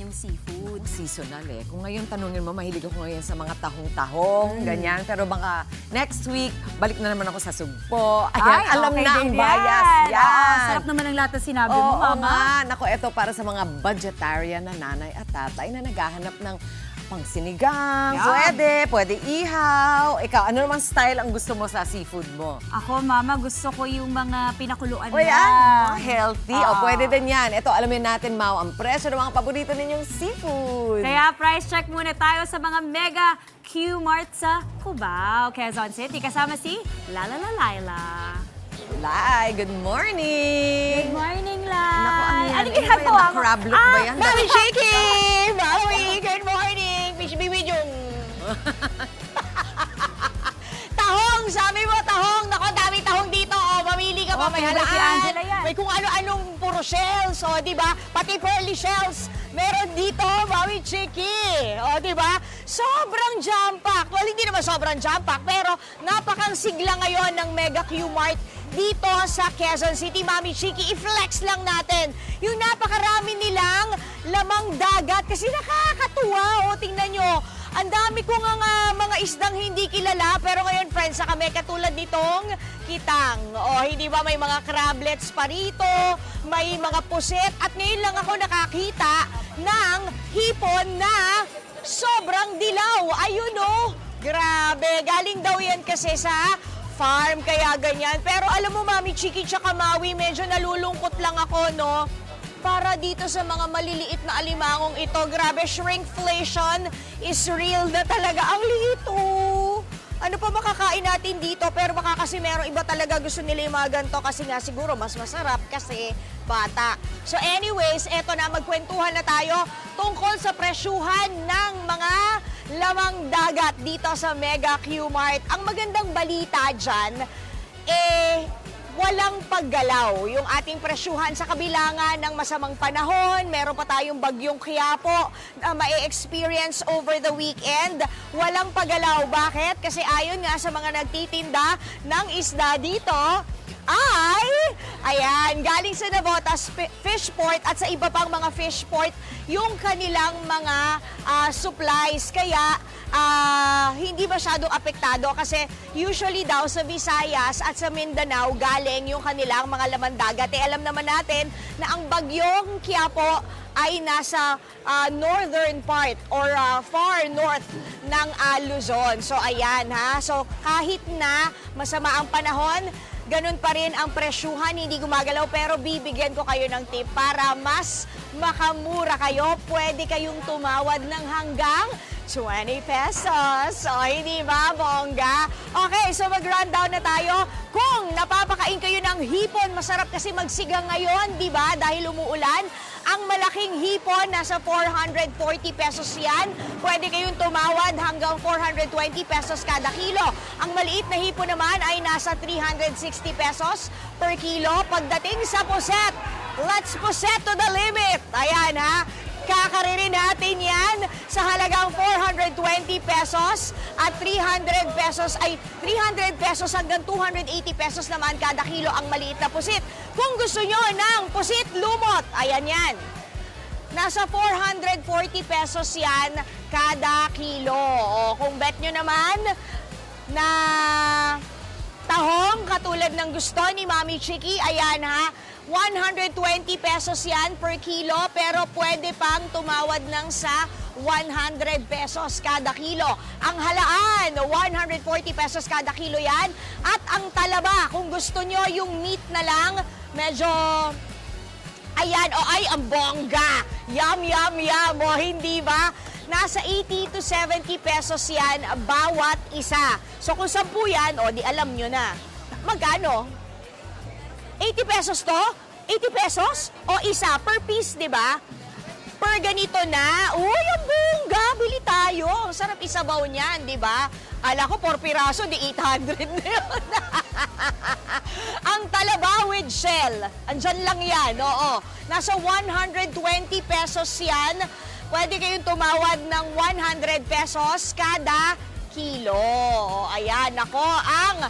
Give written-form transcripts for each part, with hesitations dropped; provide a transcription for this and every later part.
yung seafood. Seasonal eh. Kung ngayon tanungin mo, mahilig ako ngayon sa mga tahong-tahong, ganyan. Pero baka next week, balik na naman ako sa sugpo. Ayan, alam okay na ang din bias. yan. Yan. Oo, sarap naman ang lahat na sinabi mo, Oo Mama. nga. Naku, ito para sa mga budgetarian na nanay at tatay na naghahanap ng pangsinigang. Yum. Pwede ihaw. Ikaw, ano naman style ang gusto mo sa seafood mo? Ako, Mama, gusto ko yung mga pinakuluan O na. yan, mga healthy. O Oo. pwede din yan. Ito, alamin natin, Mau, ang presyo ng mga paborito ninyong seafood. Kaya price check muna tayo sa mga mega Q-Mart sa Cubao, Quezon City. Kasama si Lala Laila. Lai, good morning! Good morning, Lai. Naku, ano yan? Anong Ano ba yan? ginagawa mo? Crab look ba yan? Mami Shiki! Mami, good morning! Fish Bibi Jung! Tahong! Sabi mo, tahong! Nako, dami tahong dito. O, mamili ka pa. Okay, May may halaan. kay Angela yan. May kung ano-anong puro shells. O, di ba? Pati pearly shells. Meron dito, Mami Chiki. O, di ba? Sobrang jam-pack. Well, hindi naman sobrang jam-pack, pero napakang sigla ngayon ng Mega Q-Mart dito sa Quezon City. Mami Chiki, i-flex lang natin yung napakarami nilang lamang dagat kasi nakakatuwa. O, tingnan nyo. Ang dami ko nga mga isdang hindi kilala, pero ngayon friends na kami katulad nitong kitang. O, hindi ba may mga crablets pa rito, may mga puset, at ngayon lang ako nakakita ng hipon na sobrang dilaw. Ayun o, grabe. Galing daw yan kasi sa farm, kaya ganyan. Pero alam mo, Mami Chiki tsaka Maui, medyo nalulungkot lang ako, no? Para dito sa mga maliliit na alimangong ito, grabe, shrinkflation is real na talaga. Ang liit, oh. Ano pa makakain natin dito? Pero baka kasi meron iba talaga gusto nila yung mga ganito kasi nga siguro mas masarap kasi bata. So anyways, eto na, magkwentuhan na tayo tungkol sa presyuhan ng mga lamang dagat dito sa Mega Q-Mart. Ang magandang balita dyan, walang paggalaw yung ating presyuhan sa kabilangan ng masamang panahon. Meron pa tayong bagyong Quiapo na ma-experience over the weekend. Walang paggalaw. Bakit? Kasi ayon nga sa mga nagtitinda ng isda dito, ayan, galing sa Navotas Fishport at sa iba pang mga fishport yung kanilang mga supplies. Kaya hindi masyadong apektado kasi usually daw sa Visayas at sa Mindanao galing yung kanilang mga laman dagat. Alam naman natin na ang bagyong Quiapo ay nasa northern part or far north ng Luzon. So ayan ha, so kahit na masama ang panahon, ganun pa rin ang presyuhan, hindi gumagalaw, pero bibigyan ko kayo ng tip para mas makamura kayo. Pwede kayong tumawad ng hanggang 20 pesos. O, hindi ba, bongga? Okay, so mag-rundown na tayo. Kung napapakain kayo ng hipon, masarap kasi magsigang ngayon, di ba? Dahil umuulan. Ang malaking hipon, nasa 440 pesos yan. Pwede kayong tumawad hanggang 420 pesos kada kilo. Ang maliit na hipon naman ay nasa 360 pesos per kilo. Pagdating sa puset, let's puset to the limit. Ayan ha. Kakaririn natin yan sa halagang 420 pesos at 300 pesos hanggang 280 pesos naman kada kilo ang maliit na pusit. Kung gusto nyo ng pusit lumot, ayan yan. Nasa 440 pesos yan kada kilo. O kung bet nyo naman na tahong katulad ng gusto ni Mami Chiki, ayan ha, 120 pesos yan per kilo, pero pwede pang tumawad ng sa 100 pesos kada kilo. Ang halaan, 140 pesos kada kilo yan. At ang talaba, kung gusto nyo yung meat na lang, medyo, ayan, ang bongga. Yum, yum, yum. O, hindi ba? Nasa 80 to 70 pesos yan bawat isa. So kung 10 yan, di alam nyo na. Magkano? 80 pesos to? 80 pesos? O isa per piece, di ba? Per ganito na. Uy, ang bongga! Bili tayo. Sarap isabaw niyan, di ba? Ala ko, 4 piraso, di 800 na yun. Ang talaba with shell. Andyan lang yan, oo. Nasa 120 pesos yan. Pwede kayong tumawad ng 100 pesos kada kilo. Ayan, nako, ang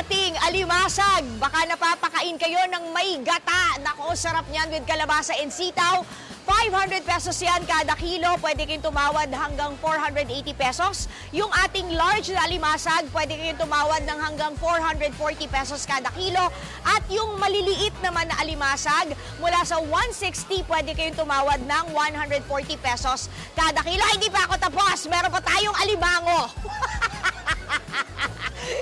ating alimasag. Baka napapakain kayo ng may gata. Nako, sarap niyan with kalabasa and sitaw. 500 pesos yan kada kilo. Pwede kayong tumawad hanggang 480 pesos. Yung ating large na alimasag, pwede kayong tumawad ng hanggang 440 pesos kada kilo. At yung maliliit naman na alimasag, mula sa 160, pwede kayong tumawad ng 140 pesos kada kilo. Ay, hindi pa ako tapos. Meron pa tayong alimango.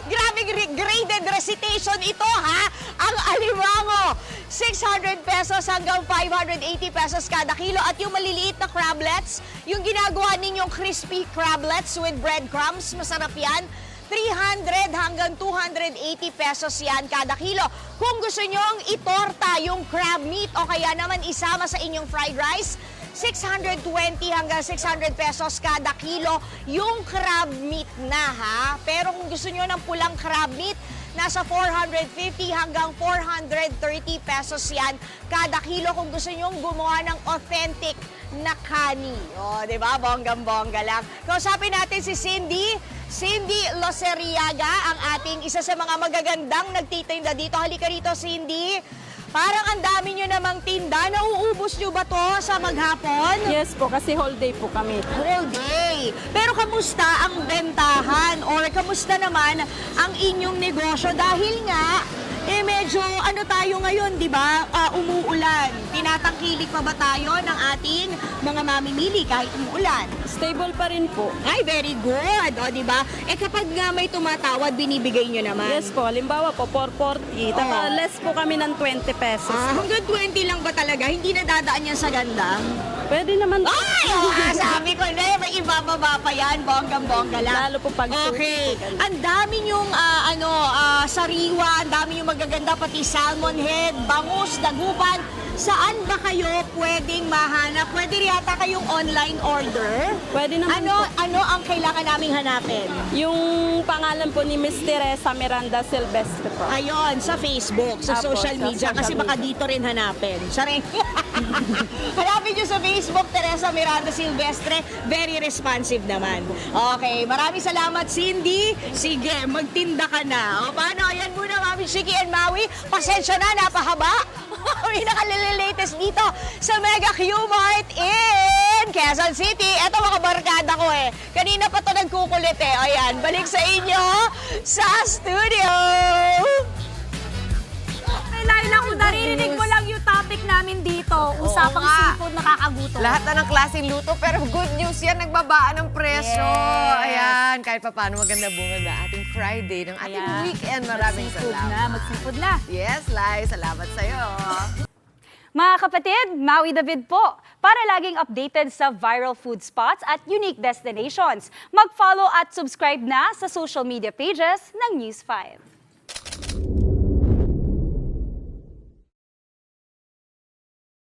Grabe, graded recitation ito, ha? Ang alimango, 600 pesos hanggang 580 pesos kada kilo. At yung maliliit na crablets, yung ginagawa ninyong crispy crablets with breadcrumbs, masarap yan. 300 hanggang 280 pesos yan kada kilo. Kung gusto nyong itorta yung crab meat o kaya naman isama sa inyong fried rice, 620 hanggang 600 pesos kada kilo yung crab meat na, ha? Pero kung gusto nyo ng pulang crab meat, nasa 450 hanggang 430 pesos yan kada kilo kung gusto nyo gumawa ng authentic na kani. O, di ba? Bonggang-bongga lang. Kausapin natin si Cindy Loseriaga, ang ating isa sa mga magagandang nagtitinda dito. Halika rito, Cindy. Parang ang dami nyo namang tinda. Nauubos nyo ba to sa maghapon? Yes po, kasi whole day po kami. Whole day. Pero kamusta ang bentahan or kamusta naman ang inyong negosyo? Dahil nga, medyo tayo ngayon, di ba? Umuulan. Tinatangkilik pa ba tayo ng ating mga mamimili kahit umuulan? Stable pa rin po. Ay, very good. O, di ba? Kapag nga may tumatawad, binibigay nyo naman. Yes po, halimbawa po, 440. Taka less po kami ng 20 pesos. Hanggang 20 lang ba talaga? Hindi nadadaan yan sa ganda? Pwede naman po. Ay! Sabi ko na, may ibababa pa yan. Bonggang-bongga lang. Lalo po pag Okay. Ang dami yung sariwa, ang dami yung magaganda, pati salmon head, bangus, dagupan. Saan ba kayo pwedeng mahanap? Pwede yata kayong online order? Pwede naman po. Ano ang kailangan naming hanapin? Yung pangalan po ni Miss Teresa Miranda Silvestre po. Ayun, sa Facebook, sa Apo, social sa media, social kasi baka media. dito rin hanapin. Sorry. Hanapin nyo sa Facebook, Teresa Miranda Silvestre. Very responsive naman. Okay, maraming salamat, Cindy. Sige, magtinda ka na. O, paano? Ayan muna, Mami Shiki and Maui. Pasensya na, napahaba. Pinaka-latest dito sa Mega Q-Mart in Quezon City. Eto mga barkada ko Kanina pa to nagkukulit Ayan, balik sa inyo sa studio. Laila, kung naririnig mo lang yung topic namin dito, usapang nga. seafood nakakagutom. Lahat na ng klaseng luto, pero good news yan, nagbabaan ng presyo. Yes. Ayan, kahit pa paano maganda bunga na ating Friday, ng ating Ayan. weekend. Maraming Mag-seafood salamat. na, mag-seafood na. Yes, Lai, salamat sa'yo. Mga kapatid, Maui David po. Para laging updated sa viral food spots at unique destinations, mag-follow at subscribe na sa social media pages ng News 5.